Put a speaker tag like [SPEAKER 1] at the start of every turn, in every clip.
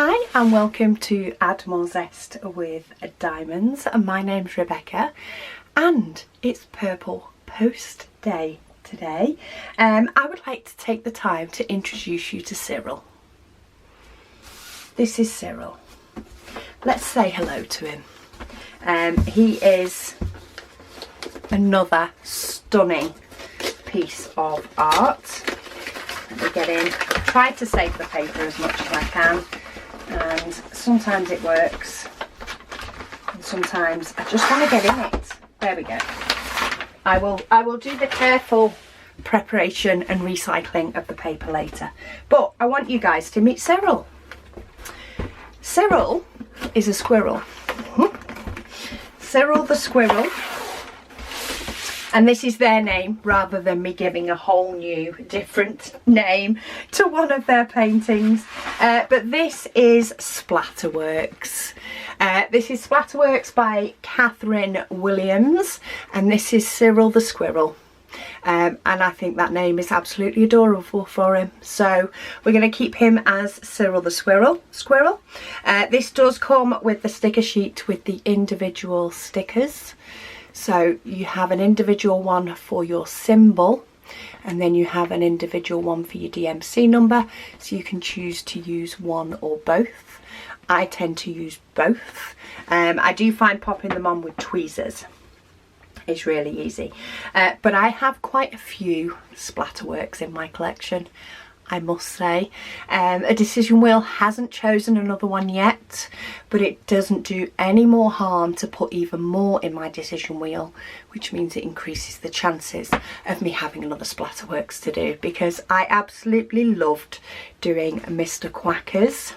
[SPEAKER 1] Hi and welcome to Add More Zest with Diamonds. My name's Rebecca and it's Purple Post Day today. I would like to take the time to introduce you to Cyril. This is Cyril. Let's say hello to him. He is another stunning piece of art. Let me get in. I've tried to save the paper as much as I can, and sometimes it works and sometimes I just want to get in it. There we go. I will do the careful preparation and recycling of the paper later, but I want you guys to meet Cyril. Cyril is a squirrel. Cyril the squirrel, and this is their name rather than me giving a whole new different name to one of their paintings. But this is Splatterworks. This is Splatterworks by Catherine Williams, and this is Cyril the squirrel. And I think that name is absolutely adorable for him, so we're going to keep him as Cyril the squirrel. This does come with the sticker sheet with the individual stickers, so you have an individual one for your symbol and then you have an individual one for your DMC number, so you can choose to use one or both. I tend to use both. I do find popping them on with tweezers is really easy, but I have quite a few Splatterworks in my collection, I must say. A decision wheel hasn't chosen another one yet, but it doesn't do any more harm to put even more in my decision wheel, which means it increases the chances of me having another Splatterworks to do, because I absolutely loved doing Mr. Quacker's.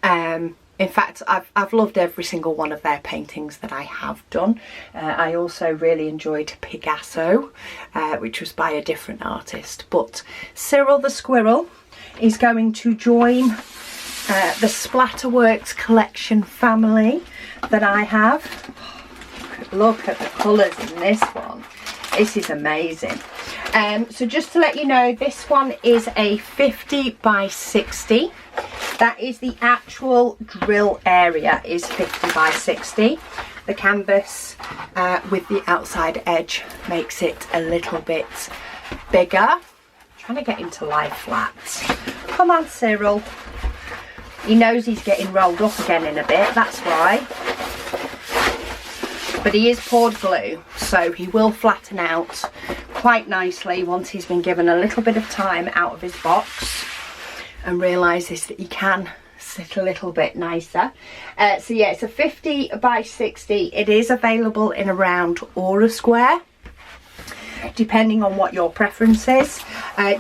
[SPEAKER 1] In fact, I've loved every single one of their paintings that I have done. I also really enjoyed Picasso, which was by a different artist. But Cyril the squirrel is going to join the Splatterworks collection family that I have. Look at the colours in this one. This is amazing. So just to let you know, this one is a 50 by 60. That is the actual drill area, is 50 by 60. The canvas with the outside edge makes it a little bit bigger. I'm trying to get into lie flat. Come on, Cyril. He knows he's getting rolled up again in a bit, that's why. But he is poured glue, so he will flatten out quite nicely once he's been given a little bit of time out of his box and realises that he can sit a little bit nicer. So yeah, it's a 50 by 60. It is available in a round or a square, depending on what your preference is.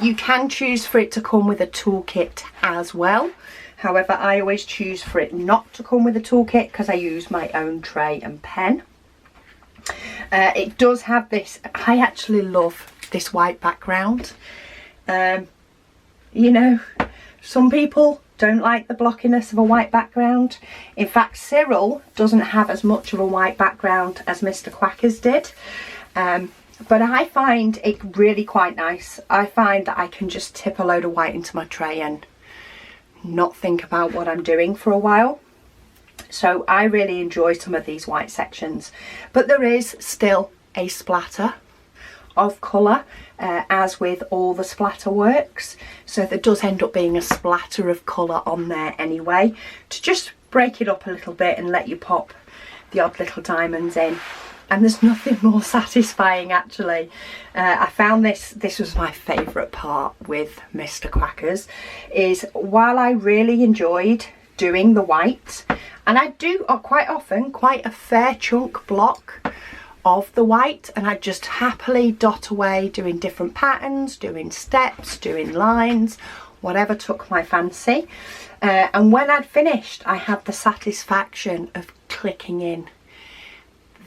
[SPEAKER 1] You can choose for it to come with a toolkit as well. However, I always choose for it not to come with a toolkit because I use my own tray and pen. It does have this, I actually love this white background. You know, some people don't like the blockiness of a white background. In fact, Cyril doesn't have as much of a white background as Mr. Quacker's did. But I find it really quite nice. I find that I can just tip a load of white into my tray and not think about what I'm doing for a while. So I really enjoy some of these white sections. But there is still a splatter of colour, as with all the Splatterworks, so there does end up being a splatter of colour on there anyway, to just break it up a little bit and let you pop the odd little diamonds in. And there's nothing more satisfying, actually. I found this was my favourite part with Mr. Quacker's, is while I really enjoyed doing the white, and I do quite often quite a fair chunk block of the white, and I just happily dot away doing different patterns, doing steps, doing lines, whatever took my fancy. And when I'd finished, I had the satisfaction of clicking in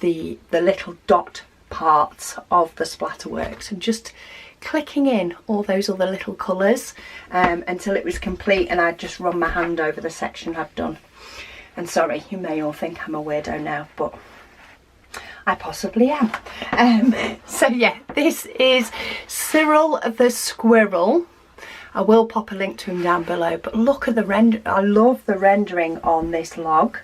[SPEAKER 1] the little dot parts of the Splatterworks and just clicking in all those other little colours until it was complete, and I'd just run my hand over the section I'd done. And sorry, you may all think I'm a weirdo now, but I possibly am. So yeah, this is Cyril the squirrel. I will pop a link to him down below, but look at the render. I love the rendering on this log.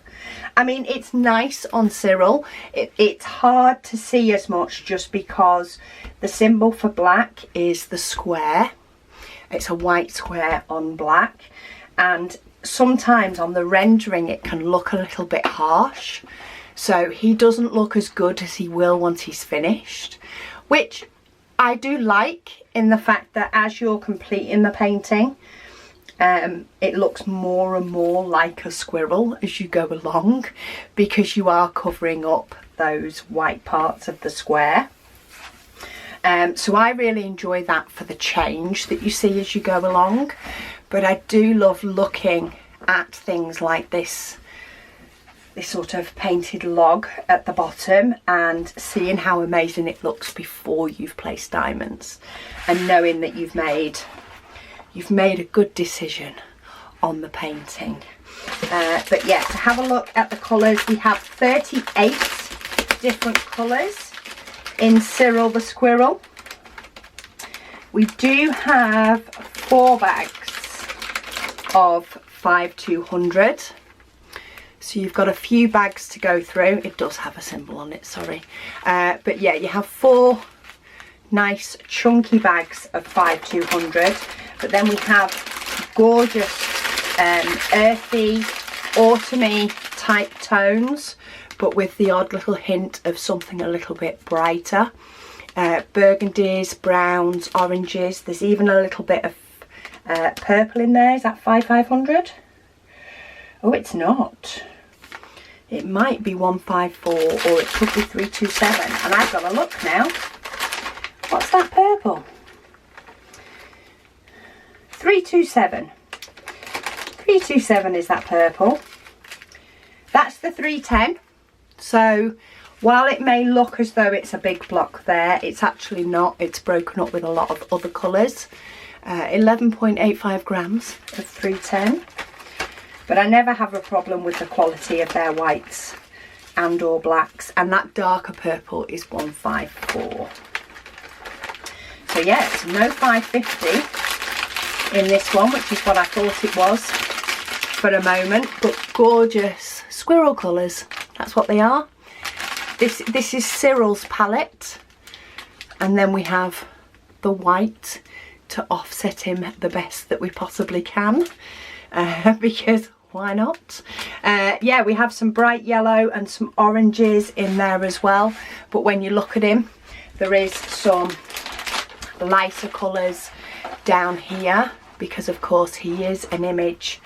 [SPEAKER 1] I mean, it's nice on Cyril. It's hard to see as much just because the symbol for black is the square. It's a white square on black, and sometimes on the rendering it can look a little bit harsh, so he doesn't look as good as he will once he's finished, which I do like, in the fact that as you're completing the painting, it looks more and more like a squirrel as you go along, because you are covering up those white parts of the square. So I really enjoy that for the change that you see as you go along. But I do love looking at things like this sort of painted log at the bottom and seeing how amazing it looks before you've placed diamonds, and knowing that you've made a good decision on the painting. But yeah, to have a look at the colours, we have 38 different colours in Cyril the Squirrel. We do have 4 bags of 5200, so you've got a few bags to go through. It does have a symbol on it, sorry, but yeah, you have 4 nice chunky bags of 5200, but then we have gorgeous earthy, autumny type tones, but with the odd little hint of something a little bit brighter. Burgundies, browns, oranges. There's even a little bit of purple in there. Is that 5500? Oh, it's not. It might be 154, or it could be 327. And I've got to look now. What's that purple? 327. 327 is that purple. That's the 310. So while it may look as though it's a big block there, it's actually not. It's broken up with a lot of other colours. 11.85 grams of 310. But I never have a problem with the quality of their whites and or blacks. And that darker purple is 154. So yeah, it's no 550 in this one, which is what I thought it was for a moment. But gorgeous squirrel colours. That's what they are. This is Cyril's palette, and then we have the white to offset him the best that we possibly can, because why not? Yeah, we have some bright yellow and some oranges in there as well, but when you look at him, there is some lighter colours down here, because of course he is an image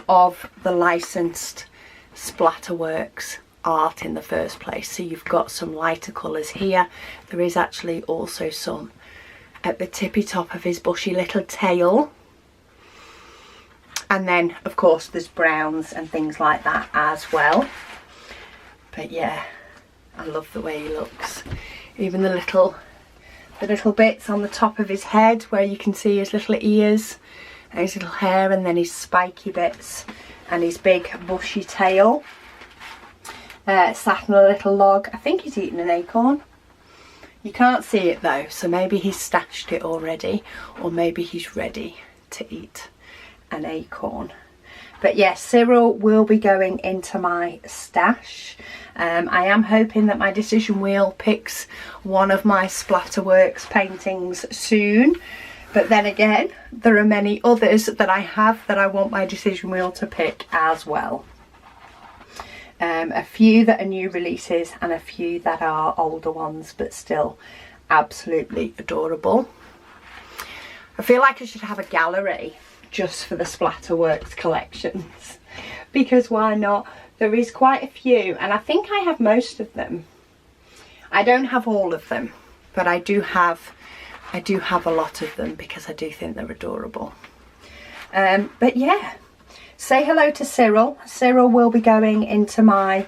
[SPEAKER 1] of the licensed Splatterworks art in the first place. So you've got some lighter colours here. There is actually also some at the tippy top of his bushy little tail, and then of course there's browns and things like that as well. But yeah, I love the way he looks. Even the little bits on the top of his head where you can see his little ears and his little hair, and then his spiky bits and his big bushy tail. Sat on a little log. I think he's eating an acorn. You can't see it though, so maybe he's stashed it already, or maybe he's ready to eat an acorn. But yes, Cyril will be going into my stash. I am hoping that my decision wheel picks one of my Splatterworks paintings soon, but then again, there are many others that I have that I want my decision wheel to pick as well. A few that are new releases and a few that are older ones, but still absolutely adorable. I feel like I should have a gallery just for the Splatterworks collections, because why not? There is quite a few, and I think I have most of them. I don't have all of them, but I do have a lot of them, because I do think they're adorable. But yeah, say hello to Cyril. Cyril will be going into my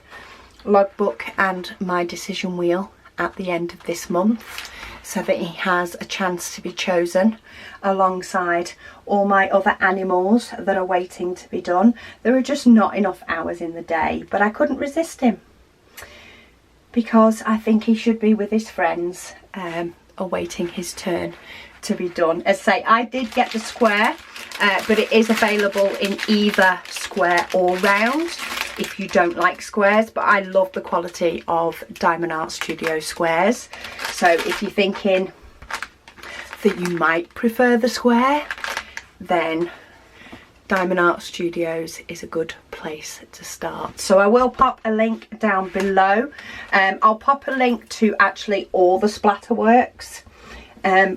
[SPEAKER 1] logbook and my decision wheel at the end of this month, so that he has a chance to be chosen alongside all my other animals that are waiting to be done. There are just not enough hours in the day, but I couldn't resist him, because I think he should be with his friends, awaiting his turn to be done. As I say, I did get the square, but it is available in either square or round if you don't like squares, but I love the quality of Diamond Art Studio squares. So if you're thinking that you might prefer the square, then Diamond Art Studios is a good place to start. So I will pop a link down below. I'll pop a link to actually all the Splatterworks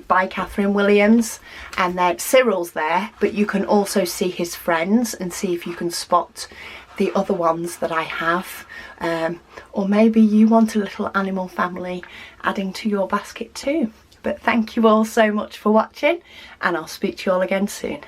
[SPEAKER 1] by Catherine Williams, and then Cyril's there, but you can also see his friends and see if you can spot the other ones that I have, or maybe you want a little animal family adding to your basket too. But thank you all so much for watching, and I'll speak to you all again soon.